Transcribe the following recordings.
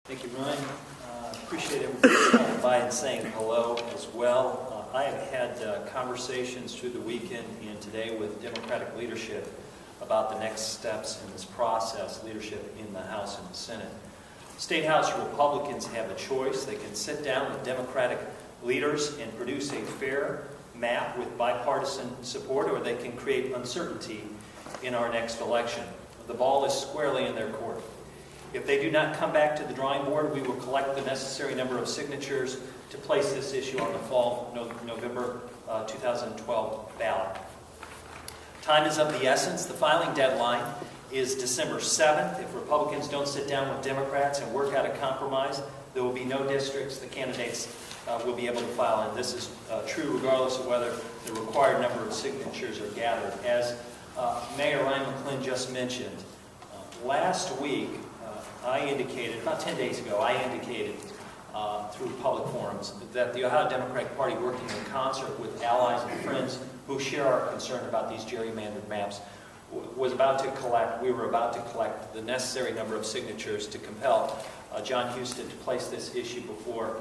Thank you, Rhine. Appreciate everybody coming by and saying hello as well. I have had conversations through the weekend and today with Democratic leadership about the next steps in this process, leadership in the House and the Senate. State House Republicans have a choice. They can sit down with Democratic leaders and produce a fair map with bipartisan support, or they can create uncertainty in our next election. The ball is squarely in their court. If they do not come back to the drawing board, we will collect the necessary number of signatures to place this issue on the fall November 2012 ballot. Time is of the essence. The filing deadline is December 7th. If Republicans don't sit down with Democrats and work out a compromise, there will be no districts the candidates will be able to file, and this is true regardless of whether the required number of signatures are gathered. As Mayor Rhine McLin just mentioned, last week I indicated, about 10 days ago, I indicated through public forums that the Ohio Democratic Party, working in concert with allies and friends who share our concern about these gerrymandered maps, we were about to collect the necessary number of signatures to compel John Husted to place this issue before,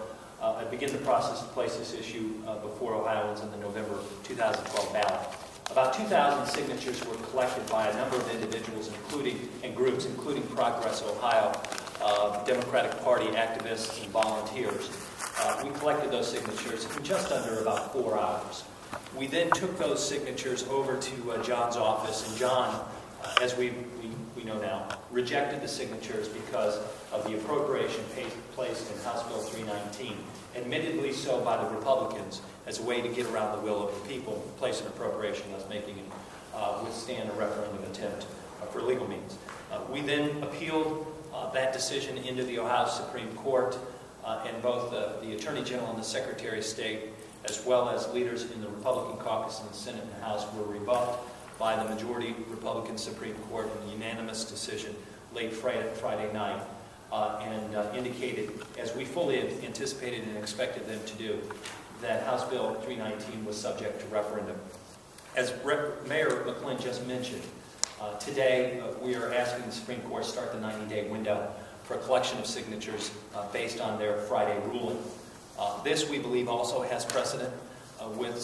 begin the process to place this issue before Ohioans in the November 2012 ballot. About 2,000 signatures were collected by a number of individuals and groups, including Progress Ohio, Democratic Party activists and volunteers. We collected those signatures in just under about 4 hours. We then took those signatures over to John's office, and John, as we know now, rejected the signatures because of the appropriation placed in House Bill 319, admittedly so by the Republicans as a way to get around the will of the people, place an appropriation thus making it withstand a referendum attempt for legal means. We then appealed that decision into the Ohio Supreme Court, and both the Attorney General and the Secretary of State, as well as leaders in the Republican caucus in the Senate and the House, were rebuffed by the majority Republican Supreme Court in a unanimous decision late Friday night, and indicated, as we fully anticipated and expected them to do, that House Bill 319 was subject to referendum. As Mayor McLin just mentioned, today we are asking the Supreme Court to start the 90-day window for a collection of signatures based on their Friday ruling. This, we believe, also has precedent with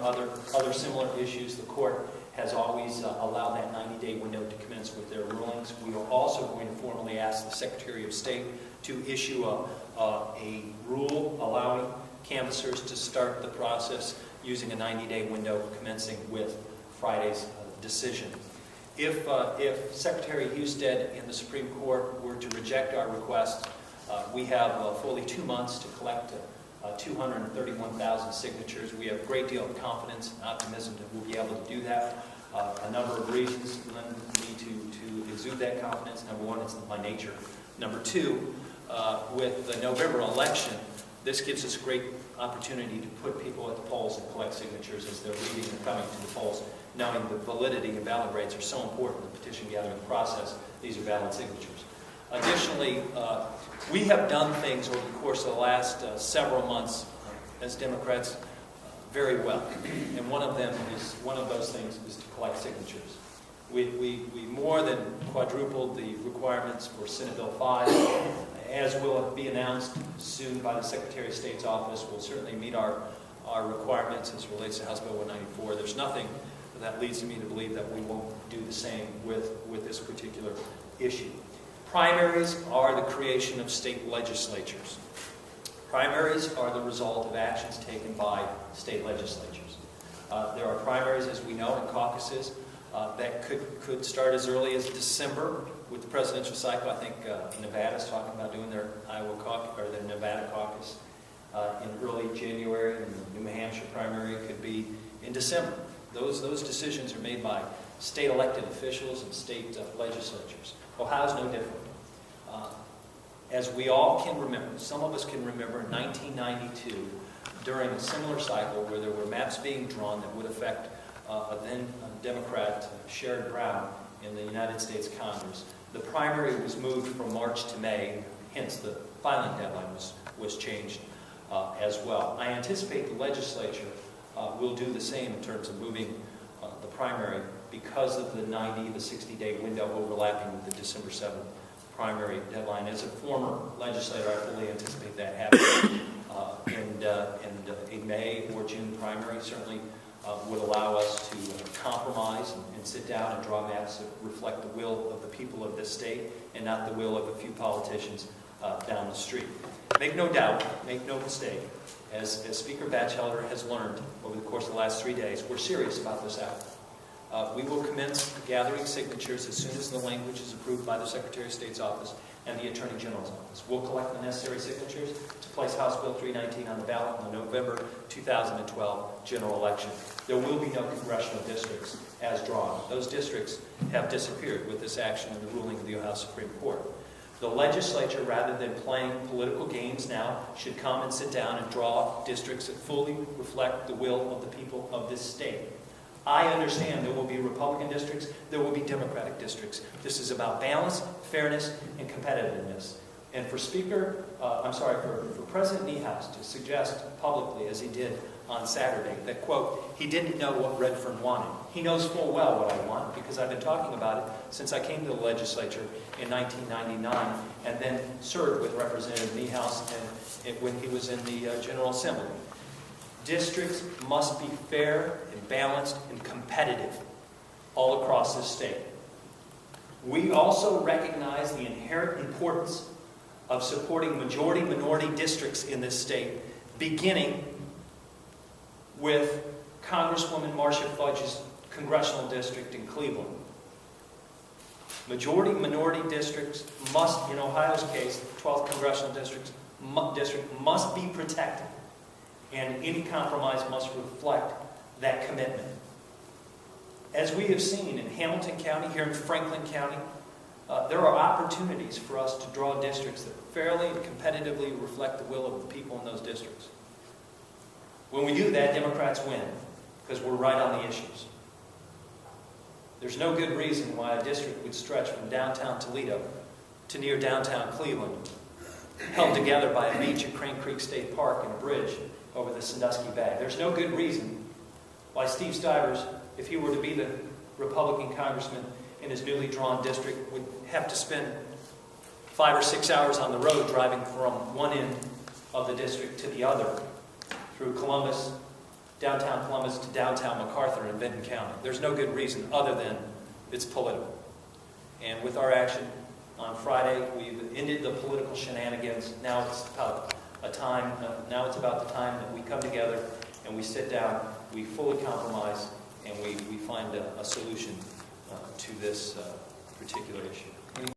other similar issues. The court has always allowed that 90-day window to commence with their rulings. We are also going to formally ask the Secretary of State to issue a rule allowing canvassers to start the process using a 90-day window commencing with Friday's decision. If Secretary Husted and the Supreme Court were to reject our request, we have fully 2 months to collect 231,000 signatures. We have a great deal of confidence and optimism that we'll be able to do that. A number of reasons lend me to exude that confidence. Number one, it's my nature. Number two, with the November election, this gives us a great opportunity to put people at the polls and collect signatures as they're leaving and coming to the polls, knowing the validity and ballot rates are so important in the petition gathering process. These are valid signatures. Additionally, we have done things over the course of the last several months as Democrats very well, and one of those things is to collect signatures. We more than quadrupled the requirements for Senate Bill 5, as will be announced soon by the Secretary of State's office. We'll certainly meet our requirements as it relates to House Bill 194. There's nothing that leads me to believe that we won't do the same with this particular issue. Primaries are the creation of state legislatures. Primaries are the result of actions taken by state legislatures. There are primaries, as we know, in caucuses that could start as early as December with the presidential cycle. I think Nevada's talking about doing their Iowa caucus or their Nevada caucus in early January, and the New Hampshire primary could be in December. Those decisions are made by state elected officials and state legislatures. Ohio's no different. As we all can remember, some of us can remember in 1992, during a similar cycle where there were maps being drawn that would affect a then Democrat, Sherrod Brown, in the United States Congress. The primary was moved from March to May, hence the filing deadline was changed as well. I anticipate the legislature will do the same in terms of moving the primary because of the 60-day window overlapping with the December 7th primary deadline. As a former legislator, I fully anticipate that happening in May or June primary. Certainly would allow us to compromise and sit down and draw maps that reflect the will of the people of this state and not the will of a few politicians down the street. Make no doubt, make no mistake, as Speaker Batchelder has learned over the course of the last 3 days, we're serious about this effort. We will commence gathering signatures as soon as the language is approved by the Secretary of State's office and the Attorney General's office. We'll collect the necessary signatures to place House Bill 319 on the ballot in the November 2012 general election. There will be no congressional districts as drawn. Those districts have disappeared with this action and the ruling of the Ohio Supreme Court. The legislature, rather than playing political games now, should come and sit down and draw districts that fully reflect the will of the people of this state. I understand there will be Republican districts, there will be Democratic districts. This is about balance, fairness, and competitiveness. And for President Niehaus to suggest publicly, as he did on Saturday, that, quote, he didn't know what Redfern wanted. He knows full well what I want because I've been talking about it since I came to the legislature in 1999 and then served with Representative Niehaus when he was in the General Assembly. Districts must be fair and balanced and competitive all across this state. We also recognize the inherent importance of supporting majority-minority districts in this state, beginning with Congresswoman Marcia Fudge's congressional district in Cleveland. Majority-minority districts must, in Ohio's case, the 12th congressional district must be protected. And any compromise must reflect that commitment. As we have seen in Hamilton County, here in Franklin County, there are opportunities for us to draw districts that fairly and competitively reflect the will of the people in those districts. When we do that, Democrats win, because we're right on the issues. There's no good reason why a district would stretch from downtown Toledo to near downtown Cleveland, held together by a beach at Crane Creek State Park and a bridge over the Sandusky Bay. There's no good reason why Steve Stivers, if he were to be the Republican congressman in his newly drawn district, would have to spend 5 or 6 hours on the road driving from one end of the district to the other, through Columbus, downtown Columbus to downtown MacArthur in Benton County. There's no good reason other than it's political. And with our action on Friday, we've ended the political shenanigans. Now it's about the time that we come together and we sit down, we fully compromise, and we find a solution to this particular issue.